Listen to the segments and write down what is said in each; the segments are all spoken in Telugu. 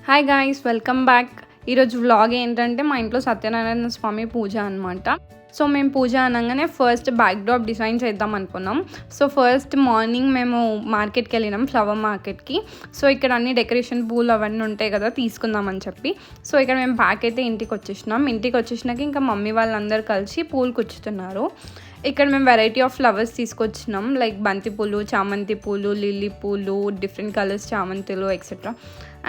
Hi guys, welcome back. ఈరోజు వ్లాగ్ ఏంటంటే మా ఇంట్లో సత్యనారాయణ స్వామి పూజ అనమాట. సో మేము పూజ అనగానే ఫస్ట్ బ్యాక్ డ్రాప్ డిజైన్ చేద్దాం అనుకున్నాం. సో ఫస్ట్ మార్నింగ్ మేము మార్కెట్కి వెళ్ళినాం, ఫ్లవర్ మార్కెట్కి. సో ఇక్కడ అన్ని డెకరేషన్ పూలు అవన్నీ ఉంటాయి కదా, తీసుకుందామని చెప్పి. సో ఇక్కడ మేము బ్యాక్ అయితే ఇంటికి వచ్చేసినాక ఇంకా మమ్మీ వాళ్ళందరూ కలిసి పూలు కుచ్చుతున్నారు. ఇక్కడ మేము వెరైటీ ఆఫ్ ఫ్లవర్స్ తీసుకొచ్చినాం, లైక్ బంతి పూలు, చామంతి పూలు, లిల్లీ పూలు, డిఫరెంట్ కలర్స్ చామంతులు ఎక్సెట్రా.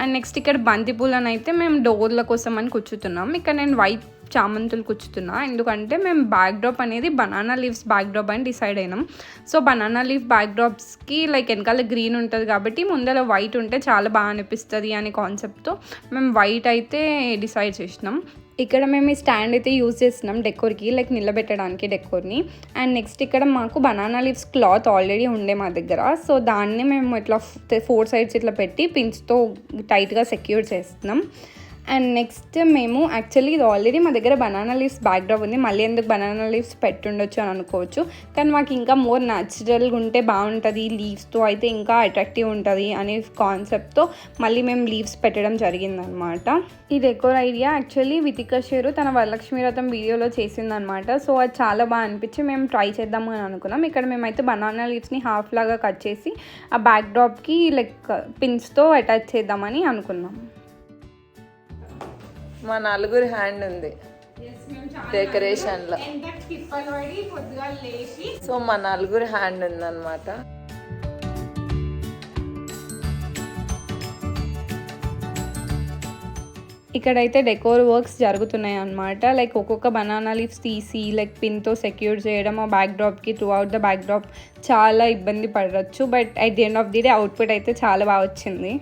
అండ్ నెక్స్ట్ ఇక్కడ బంతి పూలను అయితే మేము డోర్ల కోసం అని కుచ్చుతున్నాం. ఇక్కడ నేను వైట్ చామంతులు కుచ్చుతున్నా, ఎందుకంటే మేము బ్యాక్ డ్రాప్ అనేది బనానా లీవ్స్ బ్యాక్ డ్రాప్ అని డిసైడ్ అయినాం. సో బనానా లీఫ్ బ్యాక్ డ్రాప్స్కి లైక్ వెనకాల గ్రీన్ ఉంటుంది కాబట్టి ముందర వైట్ ఉంటే చాలా బాగా అనిపిస్తుంది అనే కాన్సెప్ట్తో మేము వైట్ అయితే డిసైడ్ చేసినాం. ఇక్కడ మేము ఈ స్టాండ్ అయితే యూజ్ చేస్తున్నాం డెకోర్కి, లైక్ నిలబెట్టడానికి డెకోర్ని. అండ్ నెక్స్ట్ ఇక్కడ మాకు బనానా లీవ్స్ క్లాత్ ఆల్రెడీ ఉండే మా దగ్గర. సో దాన్ని మేము ఇట్లా 4 sides ఇట్లా పెట్టి పిన్స్తో టైట్గా సెక్యూర్ చేస్తున్నాం. అండ్ నెక్స్ట్ మేము యాక్చువల్లీ ఇది ఆల్రెడీ మా దగ్గర బనానా లీవ్స్ బ్యాక్ డ్రాప్ ఉంది, మళ్ళీ ఎందుకు బనానా లీవ్స్ పెట్టుండొచ్చు అని అనుకోవచ్చు. కానీ మాకు ఇంకా మోర్ న్యాచురల్గా ఉంటే బాగుంటుంది, లీవ్స్తో అయితే ఇంకా అట్రాక్టివ్ ఉంటుంది అనే కాన్సెప్ట్తో మళ్ళీ మేము లీవ్స్ పెట్టడం జరిగిందనమాట. ఈ decor idea actually Vithika share తన వరలక్ష్మి వ్రతం వీడియోలో చేసిందనమాట. సో అది చాలా బాగా అనిపించి మేము ట్రై చేద్దాము అని అనుకున్నాం. ఇక్కడ మేమైతే బనానా లీవ్స్ని హాఫ్ లాగా కట్ చేసి ఆ బ్యాక్ డ్రాప్కి లైక్ పిన్స్తో అటాచ్ చేద్దామని అనుకున్నాం. మా నలుగురి హ్యాండ్ ఉంది డెకరేషన్లో. సో మా నలుగురి హ్యాండ్ ఉందన్నమాట. ఇక్కడైతే డెకోర్ వర్క్స్ జరుగుతున్నాయి అన్నమాట. లైక్ ఒక్కొక్క బనానా లీవ్స్ తీసి లైక్ పిన్తో సెక్యూర్ చేయడం ఆ బ్యాక్ డ్రాప్కి. Throughout the backdrop చాలా ఇబ్బంది పడవచ్చు, but at the end of the day output అయితే చాలా బాగా వచ్చింది.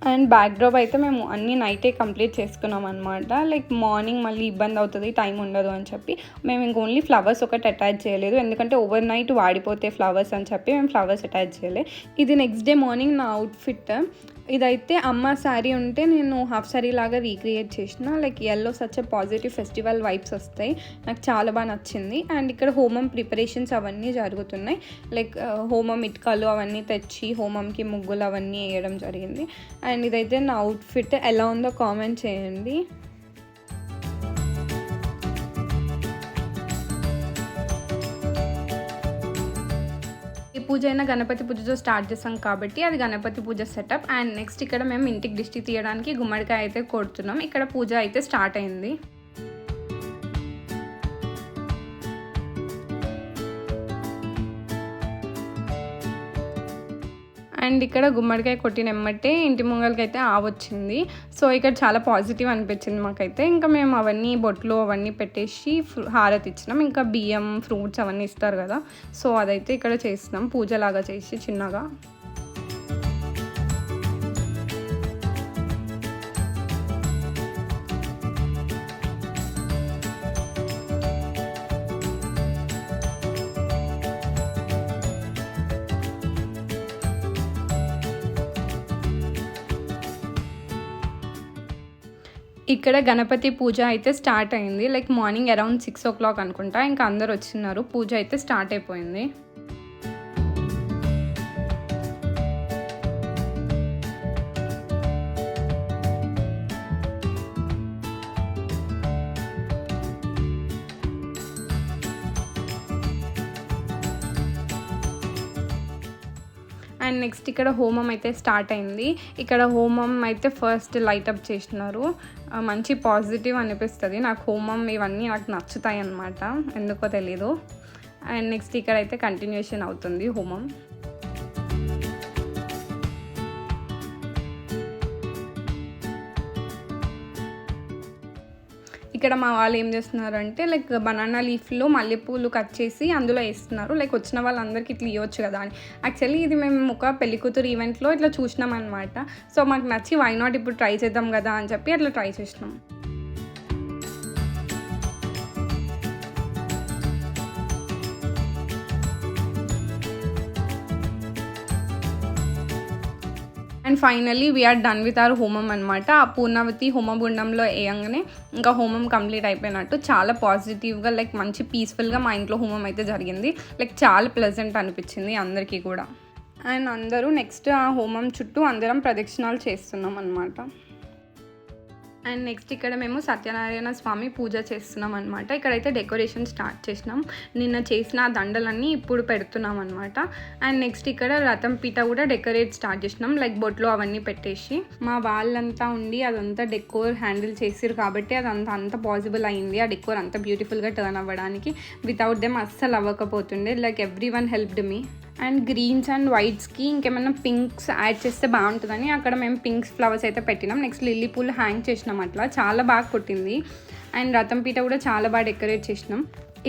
అండ్ బ్యాక్ డ్రాప్ అయితే మేము అన్నీ నైటే కంప్లీట్ చేసుకున్నాం అనమాట. లైక్ మార్నింగ్ మళ్ళీ ఇబ్బంది అవుతుంది, టైం ఉండదు అని చెప్పి మేము ఇంక ఓన్లీ ఫ్లవర్స్ ఒకటి అటాచ్ చేయలేదు, ఎందుకంటే ఓవర్ నైట్ వాడిపోతే ఫ్లవర్స్ అని చెప్పి మేము ఫ్లవర్స్ అటాచ్ చేయలేదు. ఇది నెక్స్ట్ డే మార్నింగ్ నా అవుట్ఫిట్. ఇదైతే అమ్మ శారీ ఉంటే నేను హాఫ్ శారీ లాగా రీక్రియేట్ చేసిన. Like yellow such positive festival vibes వస్తాయి, నాకు చాలా బాగా నచ్చింది. అండ్ ఇక్కడ హోమం ప్రిపరేషన్స్ అవన్నీ జరుగుతున్నాయి. లైక్ హోమం ఇటుకలు అవన్నీ తెచ్చి హోమంకి ముగ్గులు అవన్నీ వేయడం జరిగింది. అండ్ ఇదైతే నా అవుట్ఫిట్. ఎలా ఉందో కామెంట్ చేయండి. పూజ అయినా గణపతి పూజతో స్టార్ట్ చేసాం కాబట్టి అది గణపతి పూజ సెటప్. అండ్ నెక్స్ట్ ఇక్కడ మేము ఇంటికి దిష్టి తీయడానికి గుమ్మడికాయ అయితే కొడుతున్నాం. ఇక్కడ పూజ అయితే స్టార్ట్ అయింది. అండ్ ఇక్కడ గుమ్మడికాయ కొట్టినమ్మటే ఇంటి ముంగలకి అయితే ఆవొచ్చింది. సో ఇక్కడ చాలా పాజిటివ్ అనిపించింది మాకైతే. ఇంకా మేము అవన్నీ బొట్లు అవన్నీ పెట్టేసి హారతి ఇచ్చినాం. ఇంకా బియ్యం, ఫ్రూట్స్ అవన్నీ ఇస్తారు కదా, సో అదైతే ఇక్కడ చేస్తున్నాం పూజలాగా చేసి చిన్నగా. ఇక్కడ గణపతి పూజ అయితే స్టార్ట్ అయింది. లైక్ మార్నింగ్ అరౌండ్ 6 o'clock అనుకుంటా. ఇంకా అందరు వచ్చినారు, పూజ అయితే స్టార్ట్ అయిపోయింది. అండ్ నెక్స్ట్ ఇక్కడ హోమం అయితే స్టార్ట్ అయింది. ఇక్కడ హోమం అయితే ఫస్ట్ లైటప్ చేసినారు. మంచి పాజిటివ్ అనిపిస్తుంది నాకు. హోమం ఇవన్నీ నాకు నచ్చుతాయి అన్నమాట, ఎందుకో తెలీదు. అండ్ నెక్స్ట్ ఇక్కడ అయితే కంటిన్యూషన్ అవుతుంది హోమం. ఇక్కడ మా వాళ్ళు ఏం చేస్తున్నారు అంటే లైక్ బనానా లీఫ్లో మల్లెపూలు కట్ చేసి అందులో వేస్తున్నారు. లైక్ వచ్చిన వాళ్ళందరికీ ఇట్లా ఇవ్వచ్చు కదా అని. యాక్చువల్లీ ఇది మేము ఒక పెళ్ళికూతురు ఈవెంట్లో ఇట్లా చూసినాం అనమాట. సో మాకు నచ్చి వై నాట్ ఇప్పుడు ట్రై చేద్దాం కదా అని చెప్పి అట్లా ట్రై చేసినాం. And finally we are done with our homam అనమాట. ఆ పూర్ణావతి హోమగుండంలో వేయంగానే ఇంకా హోమం కంప్లీట్ అయిపోయినట్టు. చాలా పాజిటివ్గా లైక్ మంచి పీస్ఫుల్గా మా ఇంట్లో హోమం అయితే జరిగింది. లైక్ చాలా ప్లెజెంట్ అనిపించింది అందరికీ కూడా. అండ్ అందరూ నెక్స్ట్ ఆ హోమం చుట్టూ అందరం ప్రదక్షిణాలు చేస్తున్నాం అన్నమాట. అండ్ నెక్స్ట్ ఇక్కడ మేము సత్యనారాయణ స్వామి పూజ చేస్తున్నాం అనమాట. ఇక్కడైతే డెకరేషన్ స్టార్ట్ చేసినాం. నిన్న చేసిన దండలన్నీ ఇప్పుడు పెడుతున్నాం అనమాట. అండ్ నెక్స్ట్ ఇక్కడ రథం పీట కూడా డెకరేట్ స్టార్ట్ చేసినాం, లైక్ బొట్లు అవన్నీ పెట్టేసి. మా వాళ్ళంతా ఉండి అదంతా డెకోర్ హ్యాండిల్ చేసిరు కాబట్టి అదంతా అంత పాసిబుల్ అయింది. ఆ డెకోర్ అంత బ్యూటిఫుల్గా టర్న్ అవ్వడానికి. వితౌట్ దెమ్ అస్సలు అవ్వకపోతుండే. Like everyone helped me. And greens and వైట్స్కి ఇంకేమైనా పింక్స్ యాడ్ చేస్తే బాగుంటుందని అక్కడ మేము పింక్స్ ఫ్లవర్స్ అయితే పెట్టినాం. నెక్స్ట్ లిల్లీ పూలు హ్యాంగ్ చేసినాం. అట్లా చాలా బాగా కొట్టింది. అండ్ రథం పీట కూడా చాలా బాగా డెకరేట్ చేసినాం.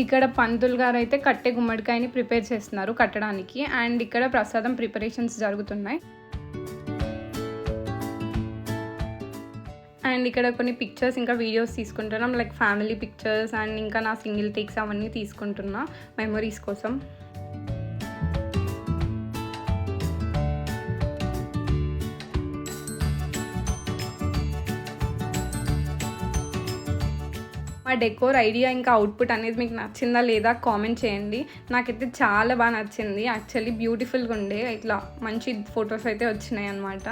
ఇక్కడ పంతులు గారు అయితే కట్టె గుమ్మడికాయని ప్రిపేర్ చేస్తున్నారు కట్టడానికి. అండ్ ఇక్కడ ప్రసాదం ప్రిపరేషన్స్ జరుగుతున్నాయి. అండ్ ఇక్కడ కొన్ని పిక్చర్స్ ఇంకా వీడియోస్ తీసుకుంటున్నాం, లైక్ ఫ్యామిలీ పిక్చర్స్ అండ్ ఇంకా నా సింగిల్ టేక్స్ అవన్నీ తీసుకుంటున్నా మెమరీస్ కోసం. మా డెకోర్ ఐడియా ఇంకా అవుట్పుట్ అనేది మీకు నచ్చిందా లేదా కామెంట్ చేయండి. నాకైతే చాలా బాగా నచ్చింది. యాక్చువల్లీ బ్యూటిఫుల్గా ఉండే, ఇట్లా మంచి ఫొటోస్ అయితే వచ్చినాయి అన్నమాట.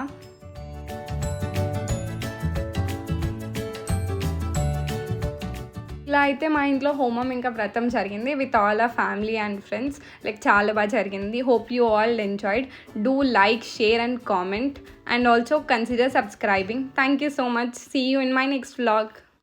ఇలా అయితే మా ఇంట్లో హోమం ఇంకా వ్రతం జరిగింది with all our family and friends. Like చాలా బాగా జరిగింది. Hope you all enjoyed. Do like, share and comment and also consider subscribing. Thank you so much. See you in my next vlog.